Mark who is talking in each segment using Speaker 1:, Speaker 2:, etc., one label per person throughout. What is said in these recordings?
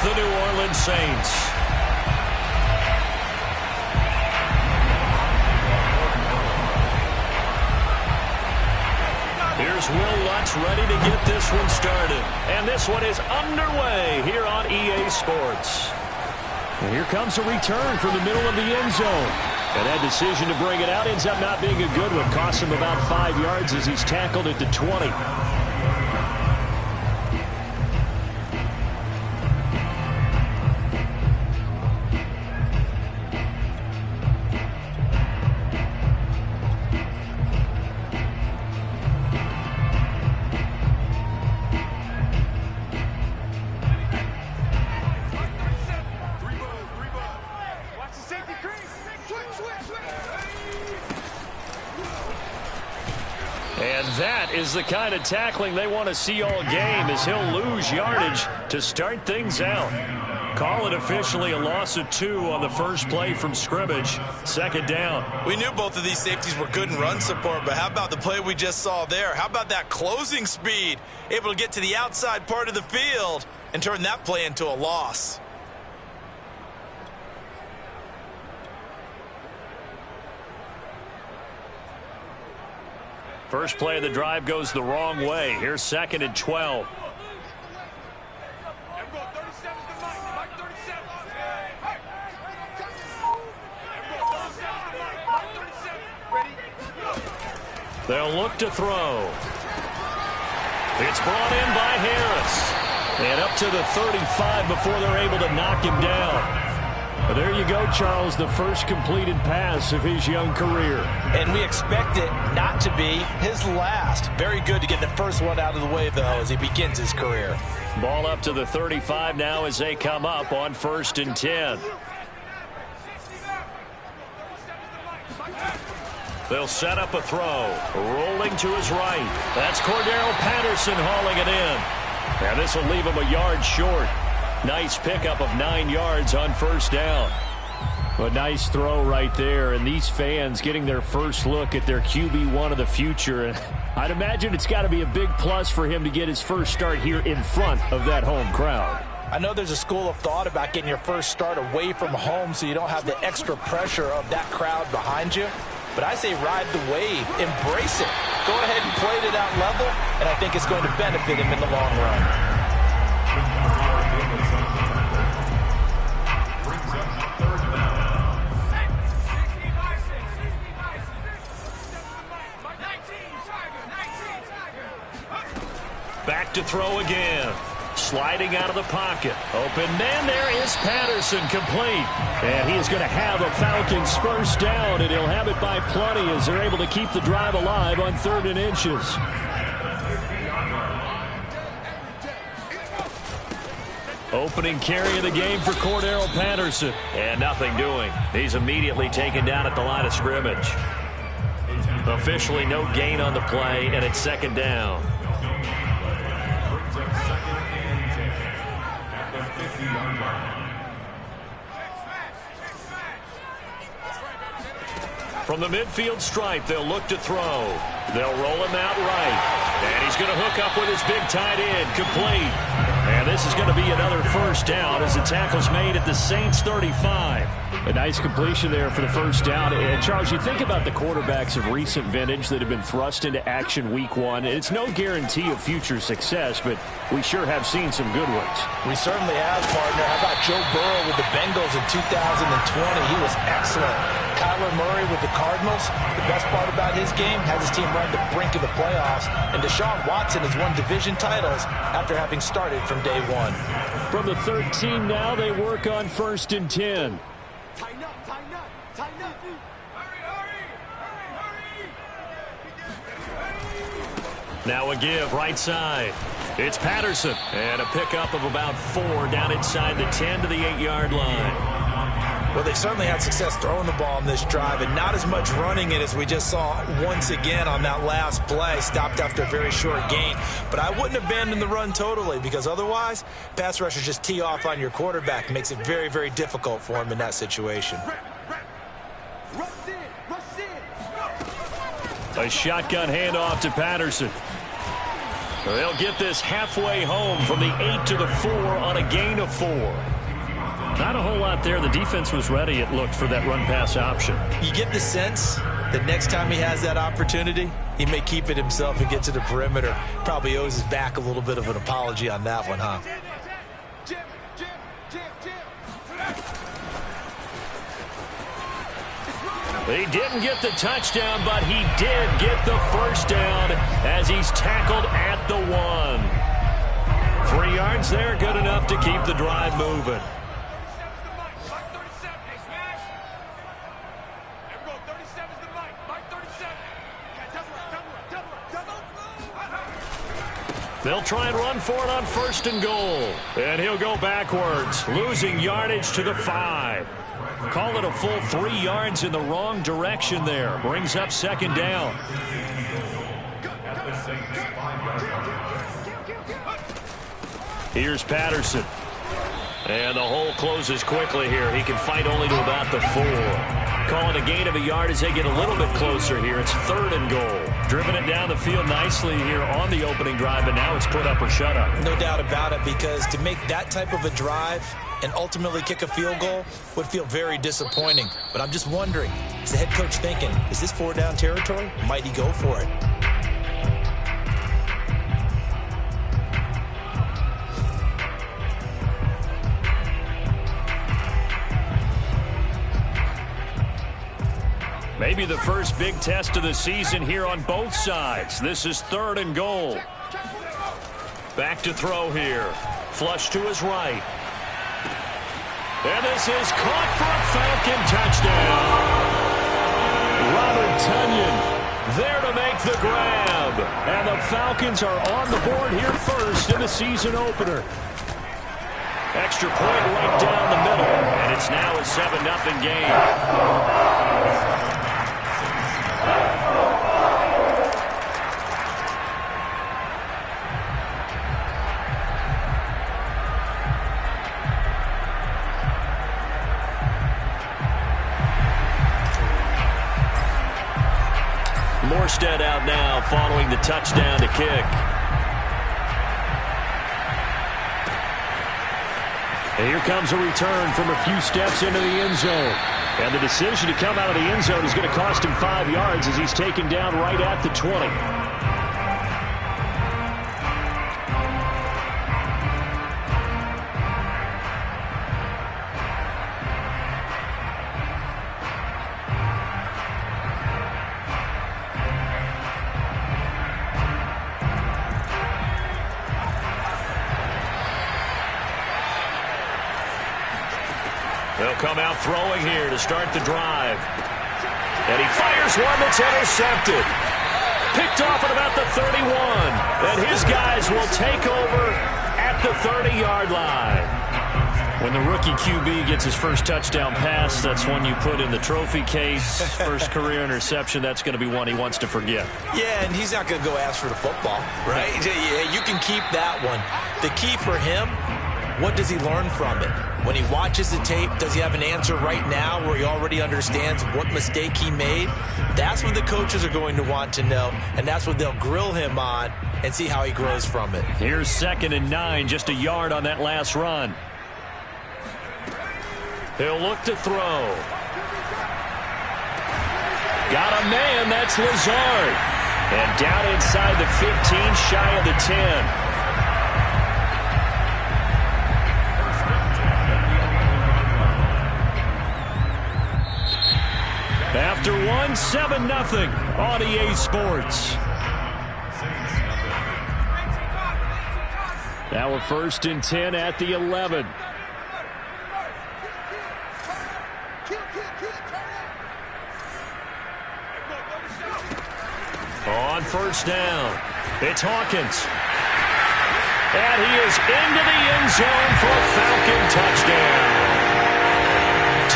Speaker 1: the New Orleans Saints. Here's Will Lutz ready to get this one started. And this one is underway here on EA Sports. And here comes a return from the middle of the end zone. And that decision to bring it out ends up not being a good one. Costs him about 5 yards as he's tackled at the 20. And that is the kind of tackling they want to see all game, as he'll lose yardage to start things out. Call it officially a loss of 2 on the first play from scrimmage. Second down.
Speaker 2: We knew both of these safeties were good in run support, but how about the play we just saw there? How about that closing speed? Able to get to the outside part of the field and turn that play into a loss.
Speaker 1: First play of the drive goes the wrong way. Here's 2nd and 12. They'll look to throw. It's brought in by Harris. And up to the 35 before they're able to knock him down. But there you go, Charles, the first completed pass of his young career.
Speaker 2: And we expect it not to be his last. Very good to get the first one out of the way, though, as he begins his career.
Speaker 1: Ball up to the 35 now as they come up on 1st and 10. They'll set up a throw. Rolling to his right. That's Cordero Patterson hauling it in. And this will leave him a yard short. Nice pickup of 9 yards on first down. A nice throw right there, and these fans getting their first look at their QB1 of the future. And I'd imagine it's got to be a big plus for him to get his first start here in front of that home crowd.
Speaker 2: I know there's a school of thought about getting your first start away from home so you don't have the extra pressure of that crowd behind you. But I say ride the wave, embrace it. Go ahead and play to that level, and I think it's going to benefit him in the long run.
Speaker 1: Back to throw again. Sliding out of the pocket. Open man, there is Patterson, complete. And he is going to have a Falcons first down, and he'll have it by plenty as they're able to keep the drive alive on 3rd and inches. Opening carry of the game for Cordero Patterson. And nothing doing. He's immediately taken down at the line of scrimmage. Officially no gain on the play, and it's 2nd down. From the midfield stripe, they'll look to throw. They'll roll him out right. And he's going to hook up with his big tight end, complete. And this is going to be another first down as the tackle's made at the Saints 35. A nice completion there for the first down. And Charles, you think about the quarterbacks of recent vintage that have been thrust into action week 1. It's no guarantee of future success, but we sure have seen some good ones.
Speaker 2: We certainly have, partner. How about Joe Burrow with the Bengals in 2020? He was excellent. Kyler Murray with the Cardinals. The best part about his game, has his team run to the brink of the playoffs. And Deshaun Watson has won division titles after having started from day 1.
Speaker 1: From the 13 now, they work on 1st and 10.
Speaker 3: Tighten up, tighten up, tighten up.
Speaker 1: Now a give right side. It's Patterson. And a pickup of about 4 down inside the 10 to the 8-yard line.
Speaker 2: Well, they certainly had success throwing the ball in this drive, and not as much running it as we just saw once again on that last play. Stopped after a very short gain. But I wouldn't abandon the run totally, because otherwise, pass rushers just tee off on your quarterback. Makes it very, very difficult for him in that situation.
Speaker 1: A shotgun handoff to Patterson. They'll get this halfway home from the 8 to the 4 on a gain of 4. Not a whole lot there. The defense was ready, it looked, for that run-pass option.
Speaker 2: You get the sense that next time he has that opportunity, he may keep it himself and get to the perimeter. Probably owes his back a little bit of an apology on that one, huh?
Speaker 1: He didn't get the touchdown, but he did get the first down as he's tackled at the 1. 3 yards there, good enough to keep the drive moving. They'll try and run for it on 1st and goal. And he'll go backwards, losing yardage to the 5. Call it a full 3 yards in the wrong direction there. Brings up 2nd down. Here's Patterson. And the hole closes quickly here. He can fight only to about the 4. Calling a gain of a yard as they get a little bit closer here. It's 3rd and goal. Driven it down the field nicely here on the opening drive, but now it's put up or shut up.
Speaker 2: No doubt about it, because to make that type of a drive and ultimately kick a field goal would feel very disappointing. But I'm just wondering, is the head coach thinking, is this 4-down territory? Might he go for it?
Speaker 1: Maybe the first big test of the season here on both sides. This is 3rd and goal. Back to throw here. Flush to his right. And this is caught for a Falcon touchdown. Robert Tonyan there to make the grab. And the Falcons are on the board here first in the season opener. Extra point right down the middle. And it's now a 7-0 game. Morstead out now following the touchdown to kick. And here comes a return from a few steps into the end zone. And the decision to come out of the end zone is going to cost him 5 yards as he's taken down right at the 20. They'll come out throwing here to start the drive. And he fires one that's intercepted. Picked off at about the 31. And his guys will take over at the 30-yard line. When the rookie QB gets his first touchdown pass, that's one you put in the trophy case. First career interception, that's going to be one he wants to forget.
Speaker 2: Yeah, and he's not going to go ask for the football, right? Yeah, you can keep that one. The key for him, what does he learn from it? When he watches the tape, does he have an answer right now where he already understands what mistake he made? That's what the coaches are going to want to know, and that's what they'll grill him on and see how he grows from it.
Speaker 1: Here's 2nd and 9, just a yard on that last run. He'll look to throw. Got a man, that's Lazard. And down inside the 15, shy of the 10. After 7-0 on EA Sports. Now a 1st and 10 at the 11. On 1st down, it's Hawkins. And he is into the end zone for a Falcon touchdown.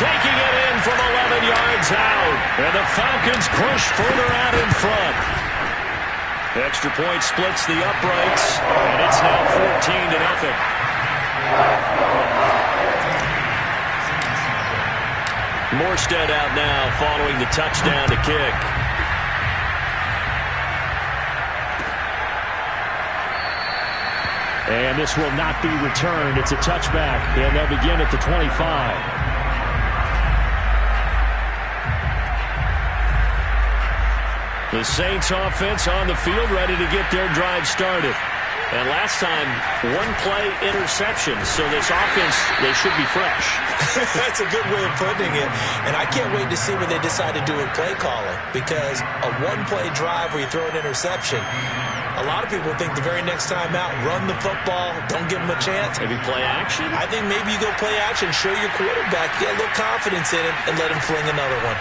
Speaker 1: Taking it in from 11 yards out. And the Falcons push further out in front. Extra point splits the uprights. And it's now 14-0. Morstead out now following the touchdown to kick. And this will not be returned. It's a touchback, and they'll begin at the 25. The Saints offense on the field, ready to get their drive started. And last time, one-play interception. So this offense, they should be fresh.
Speaker 2: That's a good way of putting it. And I can't wait to see what they decide to do with play calling. Because a one-play drive where you throw an interception, a lot of people think the very next time out, run the football, don't give them a chance.
Speaker 1: Maybe play action?
Speaker 2: I think maybe you go play action, show your quarterback, get a little confidence in him, and let him fling another one.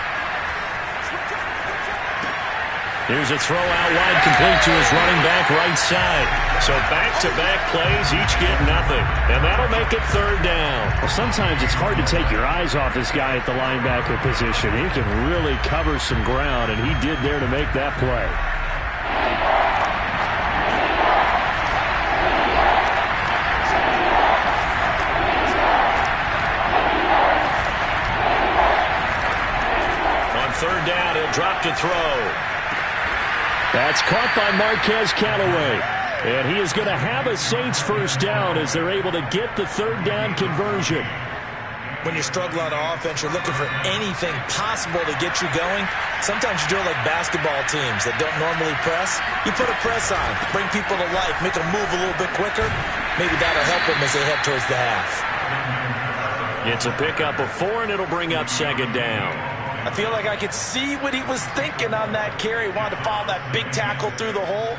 Speaker 1: Here's a throw out wide, complete to his running back right side. So back-to-back plays, each get nothing. And that'll make it third down. Well, sometimes it's hard to take your eyes off this guy at the linebacker position. He can really cover some ground, and he did there to make that play. On third down, he'll drop to throw. That's caught by Marquez Callaway. And he is going to have a Saints first down as they're able to get the third down conversion.
Speaker 2: When you struggle on offense, you're looking for anything possible to get you going. Sometimes you do it like basketball teams that don't normally press. You put a press on, bring people to life, make them move a little bit quicker. Maybe that'll help them as they head towards the half.
Speaker 1: It's a pickup of 4, and it'll bring up second down.
Speaker 2: I feel like I could see what he was thinking on that carry. He wanted to follow that big tackle through the hole.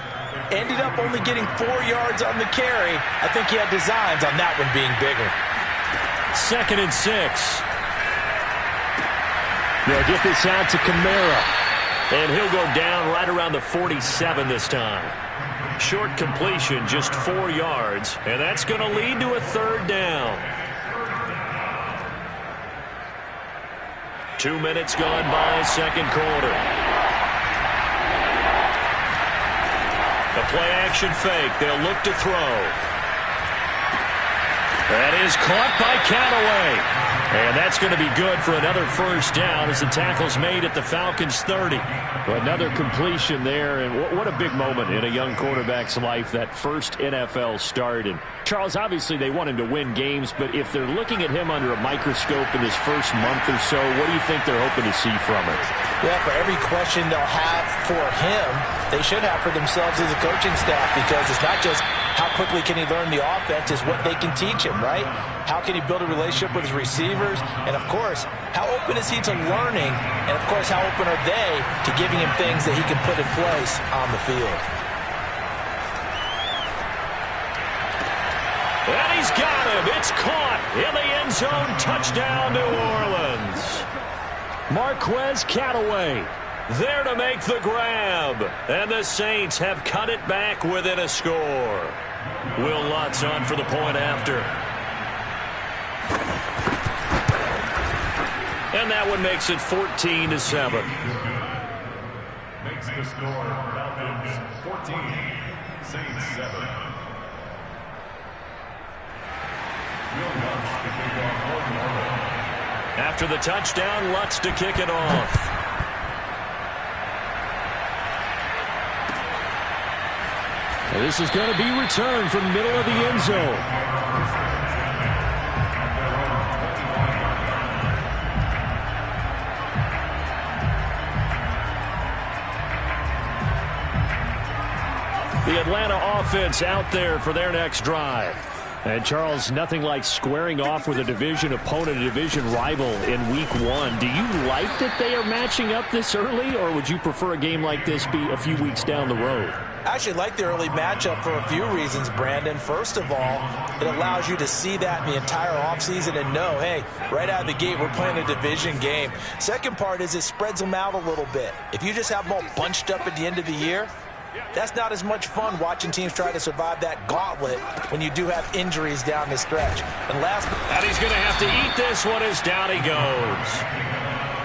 Speaker 2: Ended up only getting 4 yards on the carry. I think he had designs on that one being bigger.
Speaker 1: 2nd and 6. They'll get this out to Kamara. And he'll go down right around the 47 this time. Short completion, just 4 yards. And that's going to lead to a third down. 2 minutes gone by, second quarter. A play-action fake. They'll look to throw. That is caught by Callaway. And that's going to be good for another first down as the tackle's made at the Falcons' 30. Another completion there, and what a big moment in a young quarterback's life, that first NFL start. And Charles, obviously they want him to win games, but if they're looking at him under a microscope in his first month or so, what do you think they're hoping to see from it?
Speaker 2: Well, for every question they'll have for him, they should have for themselves as a coaching staff, because it's not just how quickly can he learn the offense, is what they can teach him, right? How can he build a relationship with his receivers? And, of course, how open is he to learning? And, of course, how open are they to giving him things that he can put in place on the field?
Speaker 1: And he's got him. It's caught in the end zone. Touchdown, New Orleans. Marquez Callaway there to make the grab. And the Saints have cut it back within a score. Will Lutz on for the point after. And that one makes it 14-7.
Speaker 4: Makes the score Falcons 14, Saints 7. Will Lutz to kick off one more.
Speaker 1: After the touchdown, Lutz to kick it off. And this is going to be returned from the middle of the end zone. The Atlanta offense out there for their next drive. And, Charles, nothing like squaring off with a division opponent, a division rival in Week 1. Do you like that they are matching up this early, or would you prefer a game like this be a few weeks down the road?
Speaker 2: I actually like the early matchup for a few reasons, Brandon. First of all, it allows you to see that in the entire offseason and know, hey, right out of the gate, we're playing a division game. Second part is it spreads them out a little bit. If you just have them all bunched up at the end of the year, that's not as much fun watching teams try to survive that gauntlet when you do have injuries down the stretch. And
Speaker 1: he's going to have to eat this one as down he goes.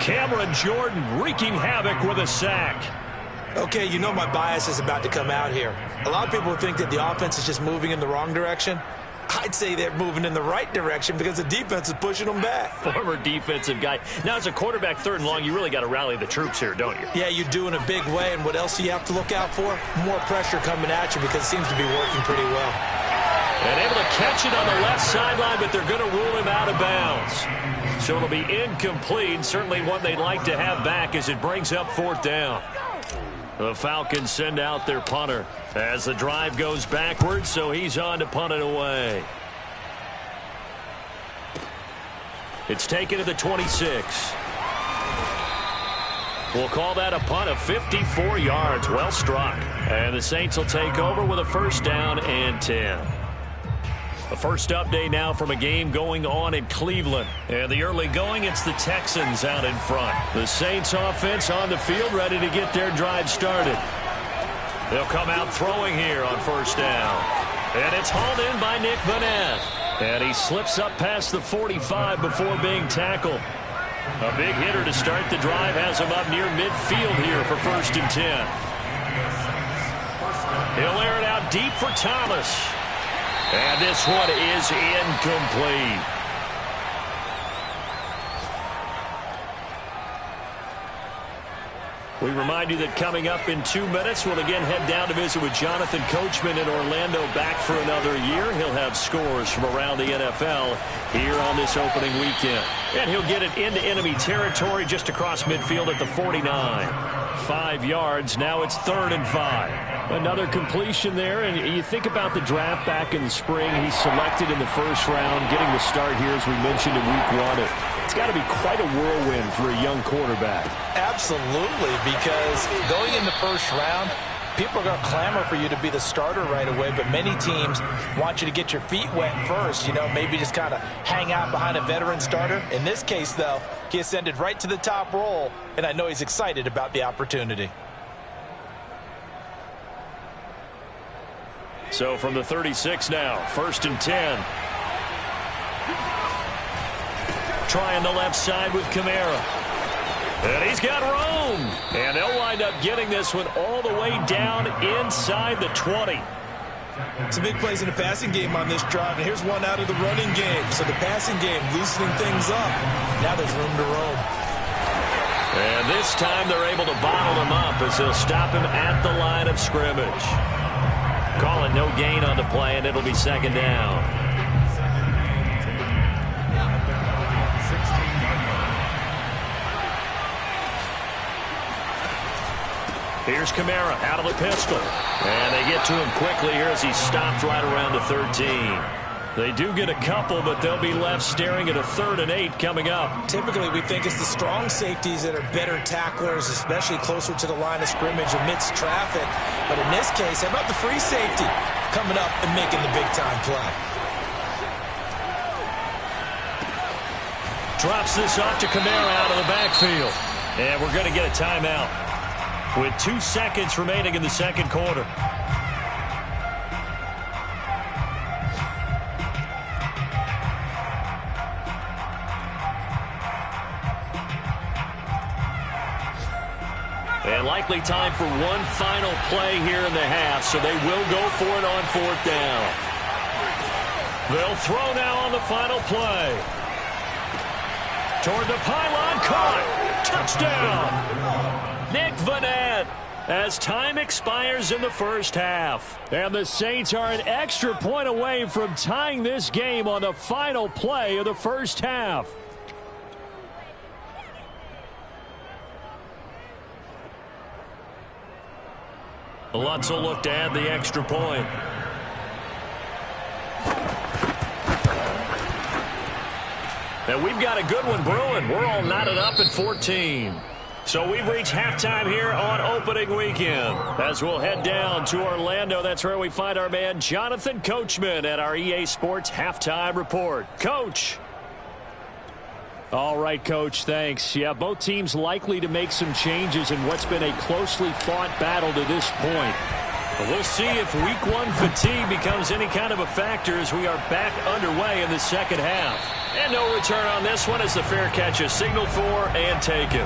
Speaker 1: Cameron Jordan wreaking havoc with a sack.
Speaker 2: Okay, you know my bias is about to come out here. A lot of people think that the offense is just moving in the wrong direction. I'd say they're moving in the right direction because the defense is pushing them back.
Speaker 1: Former defensive guy. Now, as a quarterback, 3rd and long, you really got to rally the troops here, don't you?
Speaker 2: Yeah, you do in a big way. And what else do you have to look out for? More pressure coming at you because it seems to be working pretty well.
Speaker 1: And able to catch it on the left sideline, but they're going to rule him out of bounds. So it'll be incomplete. Certainly one they'd like to have back as it brings up 4th down. The Falcons send out their punter as the drive goes backwards, so he's on to punt it away. It's taken to the 26. We'll call that a punt of 54 yards. Well struck. And the Saints will take over with a 1st down and 10. The first update now from a game going on in Cleveland. And the early going, it's the Texans out in front. The Saints offense on the field ready to get their drive started. They'll come out throwing here on 1st down. And it's hauled in by Nick Vannett. And he slips up past the 45 before being tackled. A big hitter to start the drive has him up near midfield here for 1st and 10. He'll air it out deep for Thomas. And this one is incomplete. We remind you that coming up in 2 minutes, we'll again head down to visit with Jonathan Coachman in Orlando, back for another year. He'll have scores from around the NFL here on this opening weekend. And he'll get it into enemy territory just across midfield at the 49. 5 yards. Now it's 3rd and 5. Another completion there, and you think about the draft back in the spring. He's selected in the 1st round, getting the start here, as we mentioned, in week 1. It's got to be quite a whirlwind for a young quarterback.
Speaker 2: Absolutely, because going in the 1st round, people are going to clamor for you to be the starter right away, but many teams want you to get your feet wet first, maybe just kind of hang out behind a veteran starter. In this case, though, he ascended right to the top role, and I know he's excited about the opportunity.
Speaker 1: So from the 36 now, 1st and 10. Trying the left side with Kamara. And he's got room. And they'll wind up getting this one all the way down inside the 20.
Speaker 2: Some big plays in the passing game on this drive, and here's one out of the running game. So the passing game loosening things up. Now there's room to roam.
Speaker 1: And this time they're able to bottle him up as they'll stop him at the line of scrimmage. Call it no gain on the play, and it'll be 2nd down. Here's Kamara out of the pistol. And they get to him quickly here as he stopped right around the 13. They do get a couple, but they'll be left staring at a 3rd and 8 coming up.
Speaker 2: Typically, we think it's the strong safeties that are better tacklers, especially closer to the line of scrimmage amidst traffic. But in this case, how about the free safety coming up and making the big-time play?
Speaker 1: Drops this off to Kamara out of the backfield. And we're going to get a timeout with 2 seconds remaining in the 2nd quarter. And likely time for one final play here in the half, so they will go for it on 4th down. They'll throw now on the final play. Toward the pylon, caught. Touchdown. Nick Vannett as time expires in the 1st half. And the Saints are an extra point away from tying this game on the final play of the 1st half. Lutz will look to add the extra point. And we've got a good one brewing. We're all knotted up at 14. So we've reached halftime here on opening weekend. As we'll head down to Orlando, that's where we find our man Jonathan Coachman at our EA Sports Halftime Report. Coach. All right, Coach, thanks. Yeah, both teams likely to make some changes in what's been a closely fought battle to this point. But we'll see if Week 1 fatigue becomes any kind of a factor as we are back underway in the 2nd half. And no return on this one as the fair catch is signaled for and taken.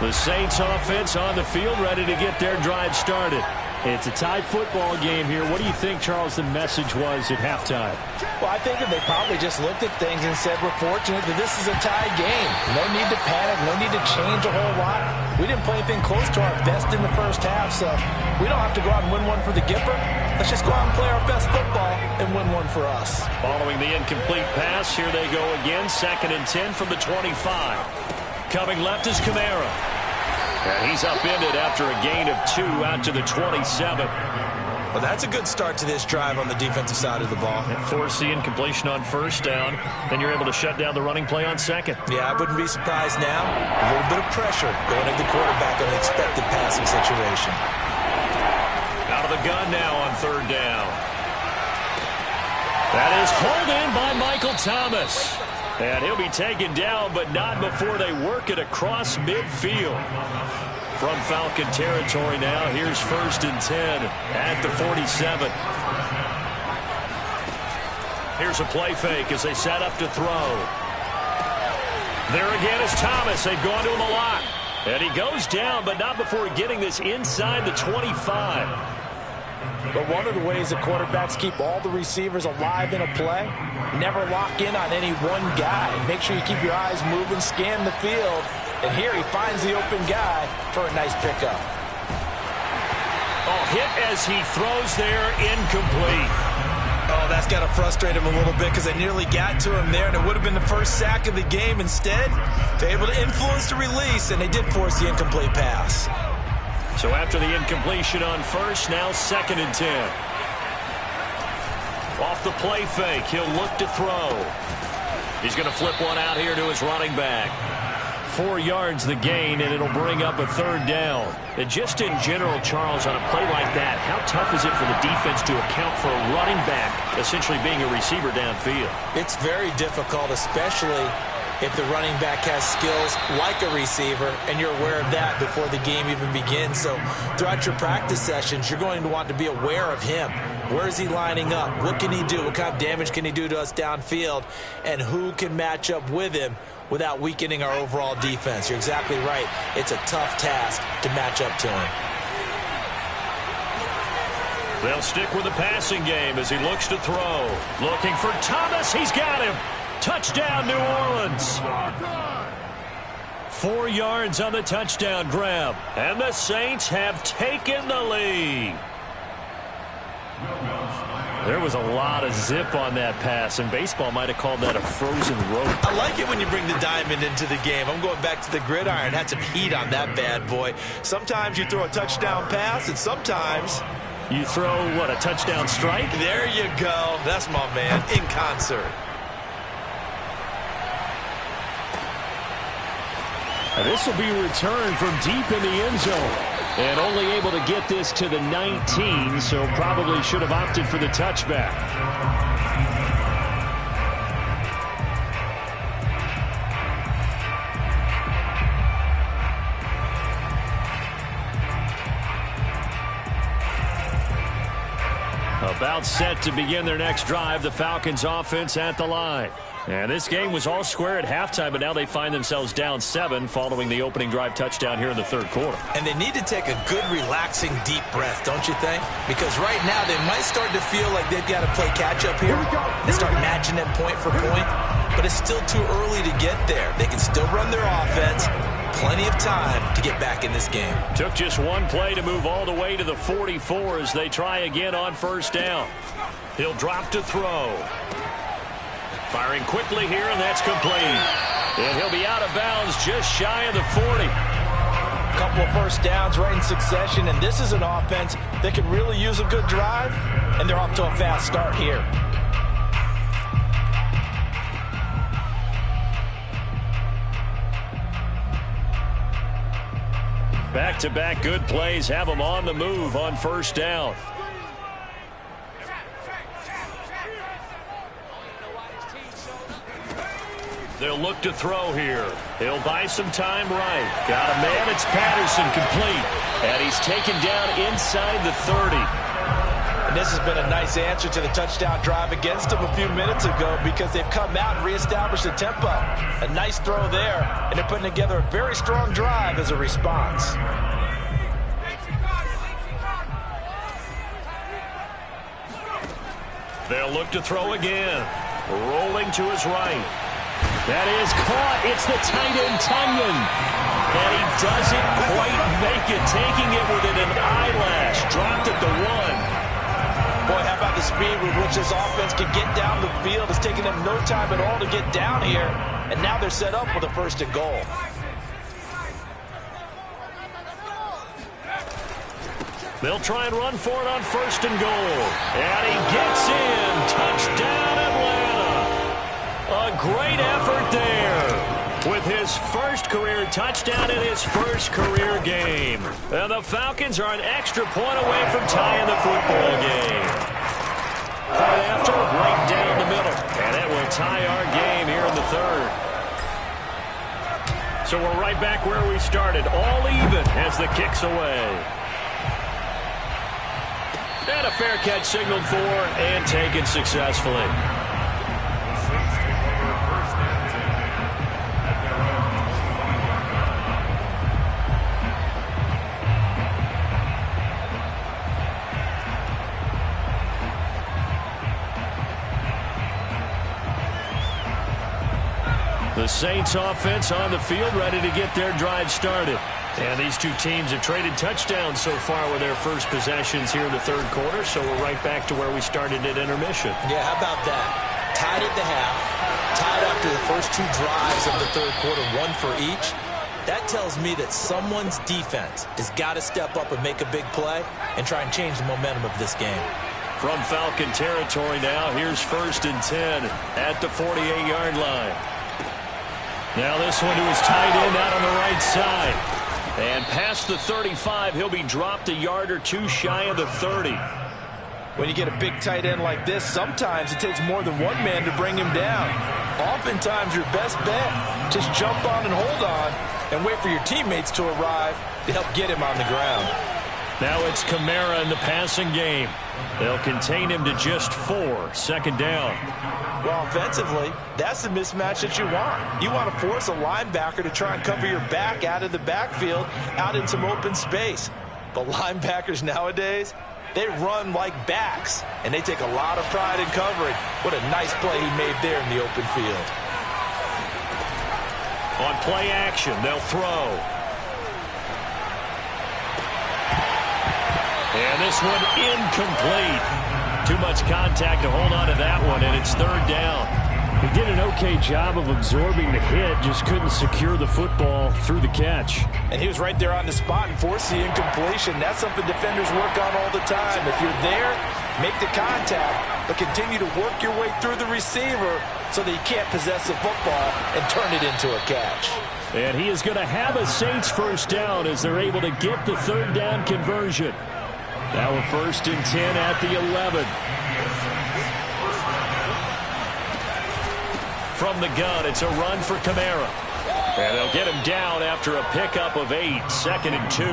Speaker 1: The Saints offense on the field ready to get their drive started. It's a tie football game here. What do you think, Charles, the message was at halftime?
Speaker 2: Well, I think that they probably just looked at things and said, we're fortunate that this is a tie game. No need to panic. No need to change a whole lot. We didn't play anything close to our best in the first half, so we don't have to go out and win one for the Gipper. Let's just go out and play our best football and win one for us. Following the incomplete pass, here they go again. 2nd and 10 from the 25. Coming left is Kamara. And he's upended after a gain of 2 out to the 27. Well, that's a good start to this drive on the defensive side of the ball. And force the incompletion on 1st down. Then you're able to shut down the running play on 2nd. Yeah, I wouldn't be surprised now. A little bit of pressure going at the quarterback on an expected passing situation. Out of the gun now on 3rd down. That is pulled in by Michael Thomas. And he'll be taken down, but not before they work it across midfield. From Falcon territory now, here's 1st and 10 at the 47. Here's a play fake as they set up to throw. There again is Thomas. They've gone to him a lot. And he goes down, but not before getting this inside the 25. But one of the ways that quarterbacks keep all the receivers alive in a play, never lock in on any one guy. Make sure you keep your eyes moving, scan the field. And here he finds the open guy for a nice pickup. Oh, hit as he throws there, incomplete. Oh, that's got to frustrate him a little bit because they nearly got to him there, and it would have been the first sack of the game. Instead, they're able to influence the release, and they did force the incomplete pass. So after the incompletion on 1st, now 2nd and 10. Off the play fake, he'll look to throw. He's going to flip one out here to his running back. 4 yards the gain, and it'll bring up a 3rd down. And just in general, Charles, on a play like that, how tough is it for the defense to account for a running back essentially being a receiver downfield? It's very difficult, especially if the running back has skills like a receiver, and you're aware of that before the game even begins. So throughout your practice sessions, you're going to want to be aware of him. Where is he lining up? What can he do? What kind of damage can he do to us downfield? And who can match up with him without weakening our overall defense? You're exactly right. It's a tough task to match up to him. They'll stick with the passing game as he looks to throw. Looking for Thomas. He's got him. Touchdown, New Orleans. 4 yards on the touchdown grab. And the Saints have taken the lead. There was a lot of zip on that pass, and baseball might have called that a frozen rope. I like it when you bring the diamond into the game. I'm going back to the gridiron. Had some heat on that bad boy. Sometimes you throw a touchdown pass, and sometimes you throw, what, a touchdown strike? There you go. That's my man, in concert. This will be returned from deep in the end zone. And only able to get this to the 19, so probably should have opted for the touchback. About set to begin their next drive, the Falcons offense at the line. And this game was all square at halftime, but now they find themselves down 7 following the opening drive touchdown here in the 3rd quarter. And they need to take a good, relaxing, deep breath, don't you think? Because right now they might start to feel like they've got to play catch-up here and start matching it point for point. But it's still too early to get there. They can still run their offense. Plenty of time to get back in this game. Took just one play to move all the way to the 44 as they try again on 1st down. He'll drop to throw. Firing quickly here, and that's complete. And he'll be out of bounds just shy of the 40. A couple of 1st downs right in succession, and this is an offense that could really use a good drive, and they're off to a fast start here. Back-to-back good plays have them on the move on 1st down. They'll look to throw here. He'll buy some time right. Got a man. It's Patterson, complete. And he's taken down inside the 30. And this has been a nice answer to the touchdown drive against them a few minutes ago because they've come out and reestablished the tempo. A nice throw there, and they're putting together a very strong drive as a response.
Speaker 1: They'll look to throw again. Rolling to his right. That is caught. It's the tight end, Tunyon. And he doesn't quite make it, taking it within an eyelash. Dropped at the 1.
Speaker 2: Boy, how about the speed with which this offense can get down the field? It's taking them no time at all to get down here. And now they're set up with a 1st and goal.
Speaker 1: They'll try and run for it on 1st and goal. And he gets in. Touchdown, Atlanta. A great effort there with his first career touchdown in his first career game. And the Falcons are an extra point away from tying the football game. Point after, right down the middle. And it will tie our game here in the 3rd. So we're right back where we started, all even as the kick's away. And a fair catch signaled for and taken successfully.
Speaker 4: The Saints take over 1st and 10 at their own 25.
Speaker 1: The Saints offense on the field, ready to get their drive started. And these two teams have traded touchdowns so far with their first possessions here in the 3rd quarter, so we're right back to where we started at intermission.
Speaker 2: Yeah, how about that? Tied at the half, tied after the first 2 drives of the 3rd quarter, 1 for each. That tells me that someone's defense has got to step up and make a big play and try and change the momentum of this game.
Speaker 1: From Falcon territory now, here's 1st and 10 at the 48-yard line. Now this one to his tight end out on the right side. And past the 35, he'll be dropped a yard or 2 shy of the 30.
Speaker 2: When you get a big tight end like this, sometimes it takes more than one man to bring him down. Oftentimes, your best bet, just jump on and hold on and wait for your teammates to arrive to help get him on the ground.
Speaker 1: Now it's Kamara in the passing game. They'll contain him to just 4, 2nd down.
Speaker 2: Well, offensively, that's the mismatch that you want. You want to force a linebacker to try and cover your back out of the backfield, out in some open space. But linebackers nowadays, they run like backs, and they take a lot of pride in covering. What a nice play he made there in the open field.
Speaker 1: On play action, they'll throw. And this one incomplete. Too much contact to hold on to that one, and it's 3rd down. He did an okay job of absorbing the hit, just couldn't secure the football through the catch.
Speaker 2: And he was right there on the spot and forced the incompletion. That's something defenders work on all the time. If you're there, make the contact, but continue to work your way through the receiver so that you can't possess the football and turn it into a catch.
Speaker 1: And he is going to have a Saints 1st down as they're able to get the 3rd down conversion. Now a 1st and 10 at the 11. From the gun, it's a run for Kamara. And they'll get him down after a pickup of 8, 2nd and 2.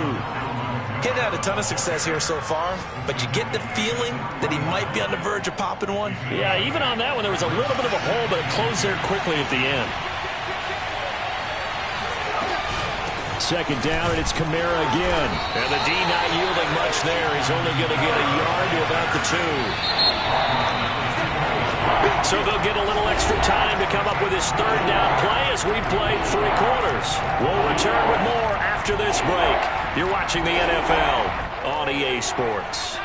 Speaker 2: Getting had a ton of success here so far, but you get the feeling that he might be on the verge of popping one.
Speaker 1: Yeah, even on that one, there was a little bit of a hole, but it closed there quickly at the end. 2nd down, and it's Kamara again. And the D not yielding much there. He's only going to get a yard to about the 2. So they'll get a little extra time to come up with his 3rd down play as we've played 3 quarters. We'll return with more after this break. You're watching the NFL on EA Sports.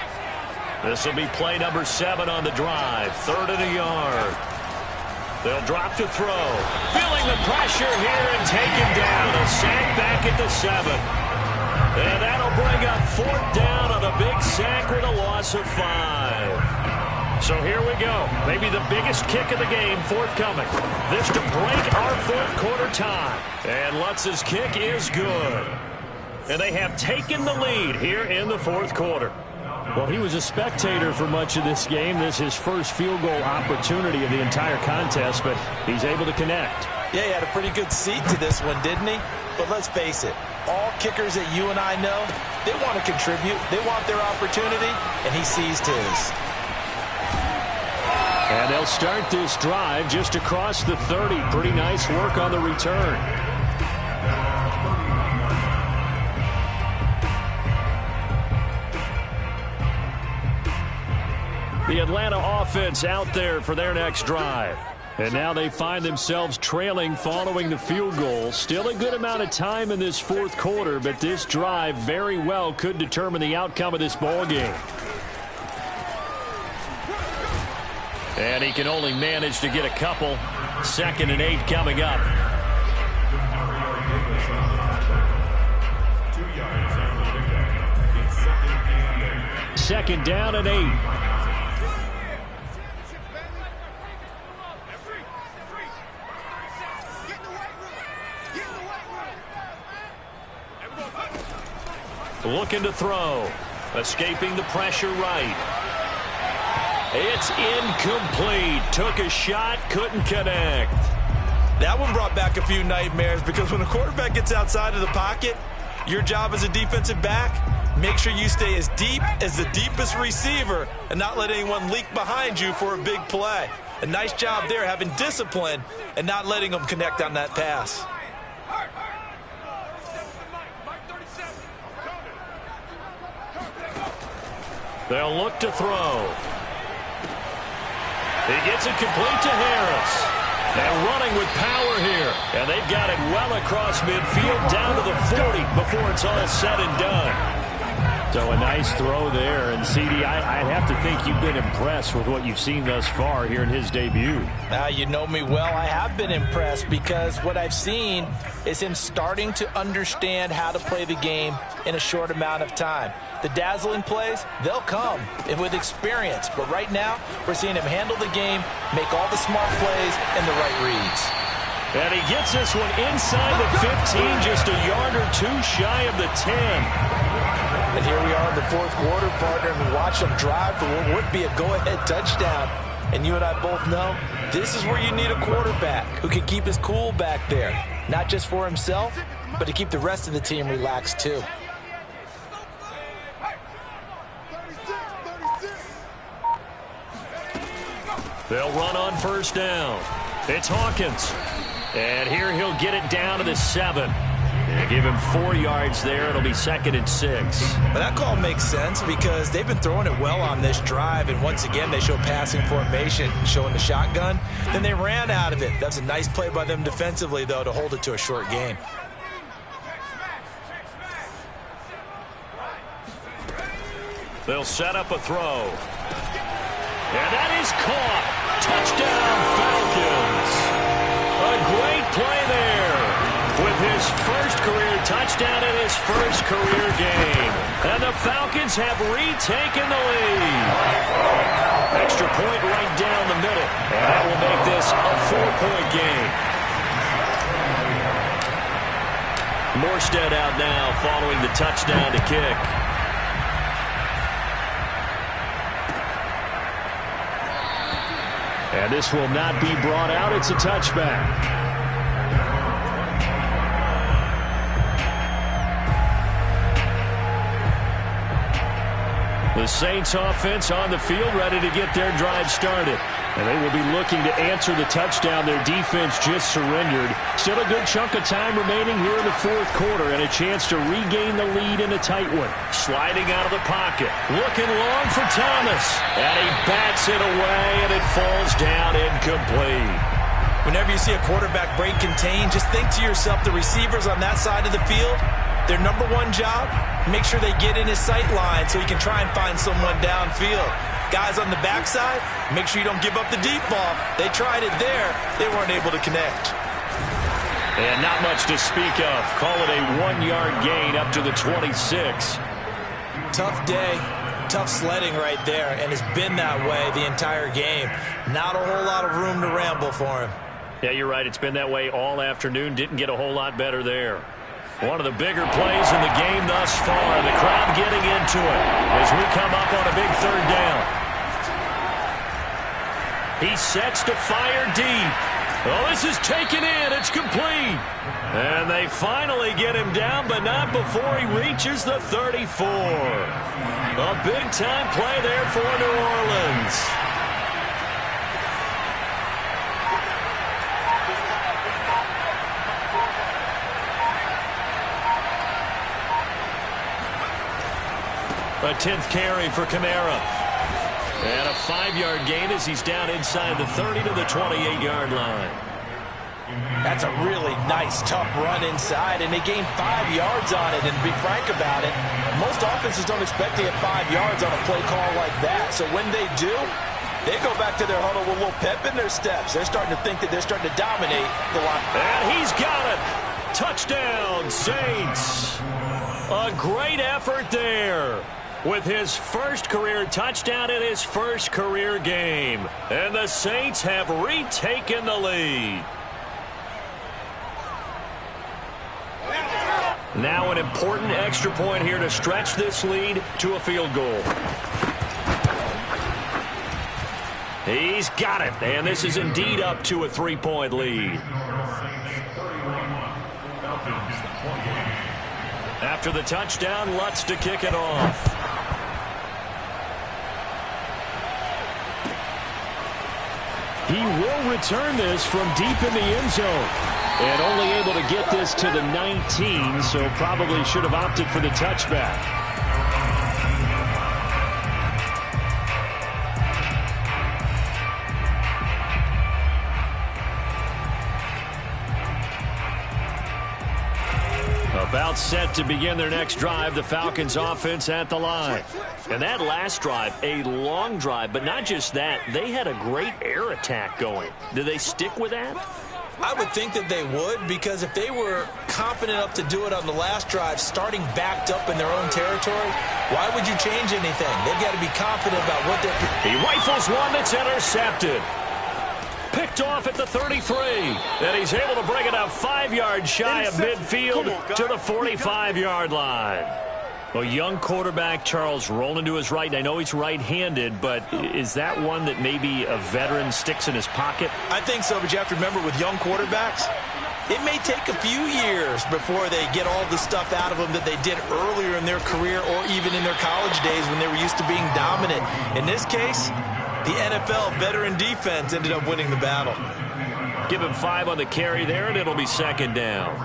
Speaker 1: This will be play number 7 on the drive. 3rd and a yard. They'll drop to throw. Feeling the pressure here and take him down. A sack back at the 7. And that'll bring up 4th down on a big sack with a loss of 5. So here we go. Maybe the biggest kick of the game forthcoming. This to break our 4th quarter tie. And Lutz's kick is good. And they have taken the lead here in the 4th quarter. Well, he was a spectator for much of this game. This is his first field goal opportunity of the entire contest, but he's able to connect.
Speaker 2: Yeah, he had a pretty good seat to this one, didn't he? But let's face it, all kickers that you and I know, they want to contribute. They want their opportunity, and he seized his.
Speaker 1: And they'll start this drive just across the 30. Pretty nice work on the return. The Atlanta offense out there for their next drive. And now they find themselves trailing following the field goal. Still a good amount of time in this fourth quarter, but this drive very well could determine the outcome of this ball game. And he can only manage to get a couple. 2nd and 8 coming up. 2nd down and 8. Looking to throw. Escaping the pressure right. It's incomplete. Took a shot, couldn't connect.
Speaker 2: That one brought back a few nightmares because when a quarterback gets outside of the pocket, your job as a defensive back, make sure you stay as deep as the deepest receiver and not let anyone leak behind you for a big play. A nice job there having discipline and not letting them connect on that pass.
Speaker 1: They'll look to throw. He gets it complete to Harris. And running with power here. And they've got it well across midfield down to the 40 before it's all said and done. So a nice throw there. And, CD, I'd have to think you've been impressed with what you've seen thus far here in his debut.
Speaker 2: You know me well. I have been impressed because what I've seen is him starting to understand how to play the game in a short amount of time. The dazzling plays, they'll come with experience. But right now, we're seeing him handle the game, make all the smart plays, and the right reads.
Speaker 1: And he gets this one inside the 15, just a yard or two shy of the 10.
Speaker 2: And here we are in the fourth quarter, partner, and we watch them drive for what would be a go-ahead touchdown. And you and I both know this is where you need a quarterback who can keep his cool back there. Not just for himself, but to keep the rest of the team relaxed too.
Speaker 1: They'll run on first down. It's Hawkins. And here he'll get it down to the 7. And give him 4 yards there. It'll be 2nd and 6.
Speaker 2: But that call makes sense because they've been throwing it well on this drive. And once again, they show passing formation, showing the shotgun. Then they ran out of it. That's a nice play by them defensively, though, to hold it to a short gain.
Speaker 1: They'll set up a throw. And that is caught. Touchdown, Falcons. A great play there with his first career touchdown in his first career game. And the Falcons have retaken the lead. Extra point right down the middle. And that will make this a 4-point game. Morstead out now following the touchdown to kick. And this will not be brought out. It's a touchback. The Saints offense on the field ready to get their drive started. And they will be looking to answer the touchdown their defense just surrendered. Still a good chunk of time remaining here in the fourth quarter and a chance to regain the lead in a tight one. Sliding out of the pocket. Looking long for Thomas. And he bats it away and it falls down incomplete.
Speaker 2: Whenever you see a quarterback break contain, just think to yourself, the receivers on that side of the field, their number one job, make sure they get in his sight line so he can try and find someone downfield. Guys on the backside, make sure you don't give up the deep ball. They tried it there. They weren't able to connect.
Speaker 1: And not much to speak of. Call it a 1-yard gain up to the 26.
Speaker 2: Tough day. Tough sledding right there, and it's been that way the entire game. Not a whole lot of room to ramble for him.
Speaker 1: Yeah, you're right. It's been that way all afternoon. Didn't get a whole lot better there. One of the bigger plays in the game thus far. The crowd getting into it as we come up on a big third down. He sets to fire deep. Oh, this is taken in. It's complete. And they finally get him down, but not before he reaches the 34. A big-time play there for New Orleans. A 10th carry for Kamara. And a 5-yard gain as he's down inside the 30 to the 28-yard line.
Speaker 2: That's a really nice, tough run inside, and they gained 5 yards on it. And to be frank about it, most offenses don't expect to get 5 yards on a play call like that. So when they do, they go back to their huddle with a little pep in their steps. They're starting to think that they're starting to dominate the line.
Speaker 1: And he's got it. Touchdown, Saints. A great effort there with his first career touchdown in his first career game. And the Saints have retaken the lead. Now an important extra point here to stretch this lead to a field goal. He's got it, and this is indeed up to a 3-point lead. After the touchdown, Lutz to kick it off. He will return this from deep in the end zone. And only able to get this to the 19, so probably should have opted for the touchback. About set to begin their next drive, the Falcons offense at the line. And that last drive, a long drive, but not just that, they had a great air attack going. Do they stick with that?
Speaker 2: I would think that they would, because if they were confident enough to do it on the last drive, starting backed up in their own territory, why would you change anything? They've got to be confident about what they're...
Speaker 1: He rifles one that's intercepted. Picked off at the 33. And he's able to bring it up 5 yards shy of midfield to the 45-yard line. A young quarterback, Charles, rolling to his right. I know he's right-handed, but is that one that maybe a veteran sticks in his pocket?
Speaker 2: I think so, but you have to remember with young quarterbacks, it may take a few years before they get all the stuff out of them that they did earlier in their career or even in their college days when they were used to being dominant. In this case, the NFL veteran defense ended up winning the battle.
Speaker 1: Give him 5 on the carry there, and it'll be second down.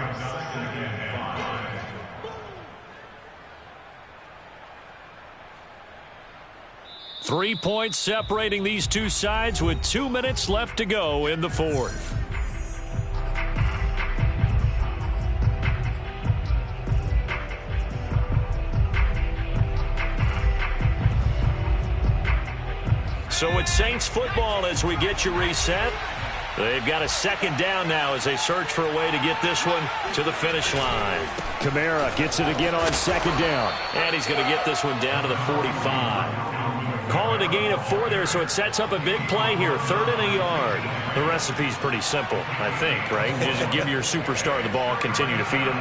Speaker 1: 3 points separating these two sides with 2 minutes left to go in the fourth. So it's Saints football as we get you reset. They've got a second down now as they search for a way to get this one to the finish line. Kamara gets it again on second down. And he's going to get this one down to the 45. Call it a gain of 4 there, so it sets up a big play here. 3rd and a yard. The recipe's pretty simple, I think, right? Just give your superstar the ball, continue to feed him.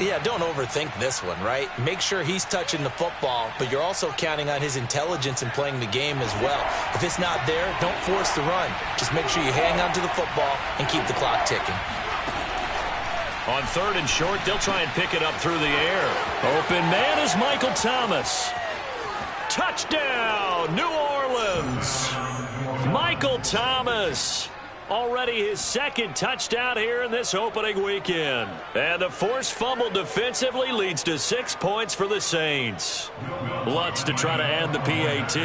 Speaker 2: Yeah, don't overthink this one, right? Make sure he's touching the football, but you're also counting on his intelligence in playing the game as well. If it's not there, don't force the run. Just make sure you hang on to the football and keep the clock ticking.
Speaker 1: On 3rd and short, they'll try and pick it up through the air. Open man is Michael Thomas. Touchdown, New Orleans. Michael Thomas. Already his second touchdown here in this opening weekend. And the forced fumble defensively leads to 6 points for the Saints. Lutz to try to add the PAT.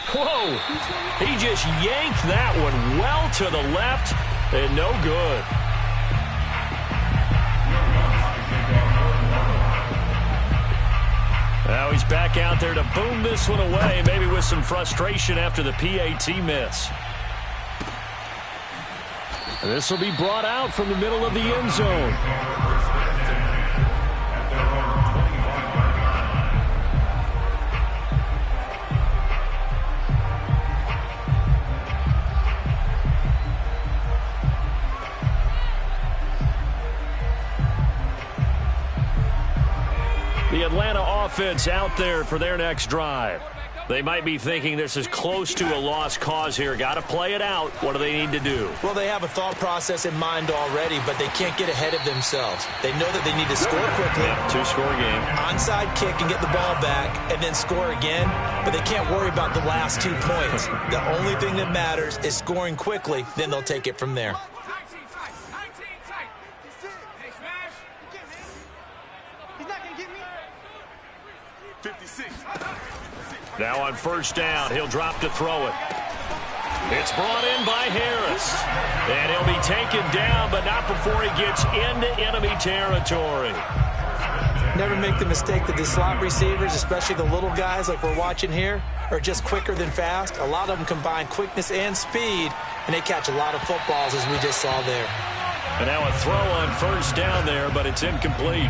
Speaker 1: Whoa! He just yanked that one well to the left and no good. Now he's back out there to boom this one away, maybe with some frustration after the PAT miss. This will be brought out from the middle of the end zone. The Atlanta offense out there for their next drive. They might be thinking this is close to a lost cause here. Got to play it out. What do they need to do?
Speaker 2: Well, they have a thought process in mind already, but they can't get ahead of themselves. They know that they need to score quickly.
Speaker 1: Yep, 2-score game.
Speaker 2: Onside kick and get the ball back and then score again, but they can't worry about the last 2 points. The only thing that matters is scoring quickly, then they'll take it from there.
Speaker 1: Now on first down, he'll drop to throw it. It's brought in by Harris. And he'll be taken down, but not before he gets into enemy territory.
Speaker 2: Never make the mistake that the slot receivers, especially the little guys like we're watching here, are just quicker than fast. A lot of them combine quickness and speed, and they catch a lot of footballs, as we just saw there.
Speaker 1: And now a throw on first down there, but it's incomplete.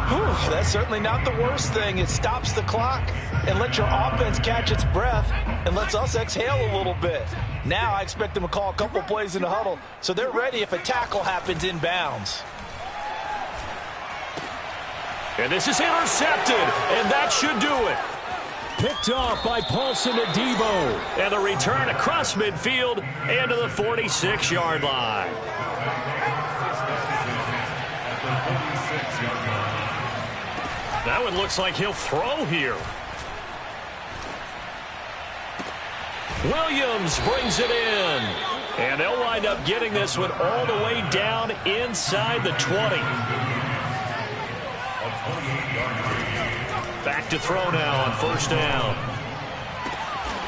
Speaker 2: Whew, that's certainly not the worst thing. It stops the clock and lets your offense catch its breath and lets us exhale a little bit. Now I expect them to call a couple plays in the huddle so they're ready if a tackle happens inbounds.
Speaker 1: And this is intercepted, and that should do it. Picked off by Paulson Adebo. And the return across midfield and to the 46-yard line. That one looks like he'll throw here. Williams brings it in. And they'll wind up getting this one all the way down inside the 20. Back to throw now on first down.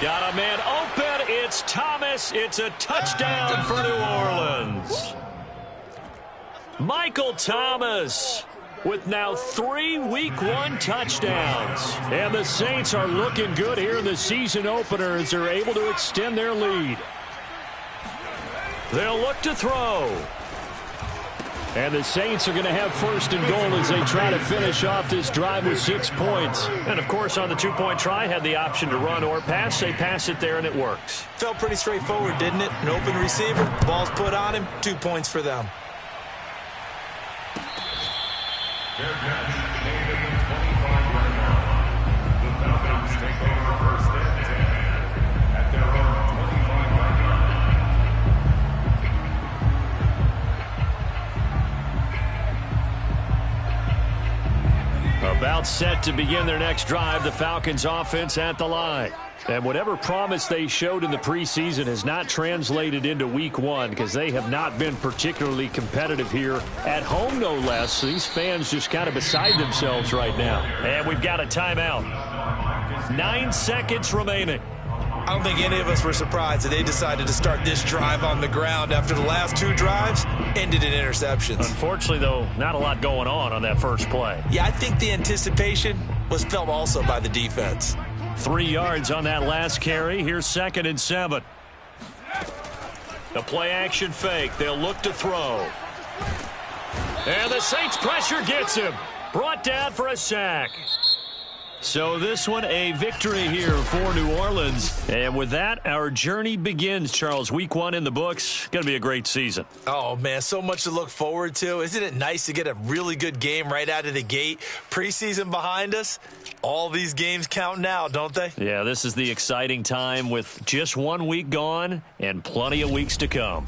Speaker 1: Got a man open. It's Thomas. It's a touchdown for New Orleans. Michael Thomas with now 3 Week 1 touchdowns. And the Saints are looking good here in the season opener as they're able to extend their lead. They'll look to throw. And the Saints are going to have first and goal as they try to finish off this drive with 6 points. And, of course, on the two-point try, had the option to run or pass. They pass it there, and it works.
Speaker 2: Felt pretty straightforward, didn't it? An open receiver, ball's put on him, 2 points for them.
Speaker 4: Fair catch, made at the 25-yard line. The Falcons take over first and 10 at their own 25-yard line.
Speaker 1: About set to begin their next drive, the Falcons offense at the line. And whatever promise they showed in the preseason has not translated into Week 1 because they have not been particularly competitive here at home, no less. So these fans just kind of beside themselves right now. And we've got a timeout. 9 seconds remaining.
Speaker 2: I don't think any of us were surprised that they decided to start this drive on the ground after the last 2 drives ended in interceptions.
Speaker 1: Unfortunately, though, not a lot going on that first play.
Speaker 2: Yeah, I think the anticipation was felt also by the defense.
Speaker 1: 3 yards on that last carry. Here's 2nd and 7. The play action fake. They'll look to throw. And the Saints pressure gets him. Brought down for a sack. So this one a victory here for New Orleans. And with that, our journey begins, Charles. Week 1 in the books. Going to be a great season.
Speaker 2: Oh, man, so much to look forward to. Isn't it nice to get a really good game right out of the gate? Preseason behind us. All these games count now, don't they?
Speaker 1: Yeah, this is the exciting time with just 1 week gone and plenty of weeks to come.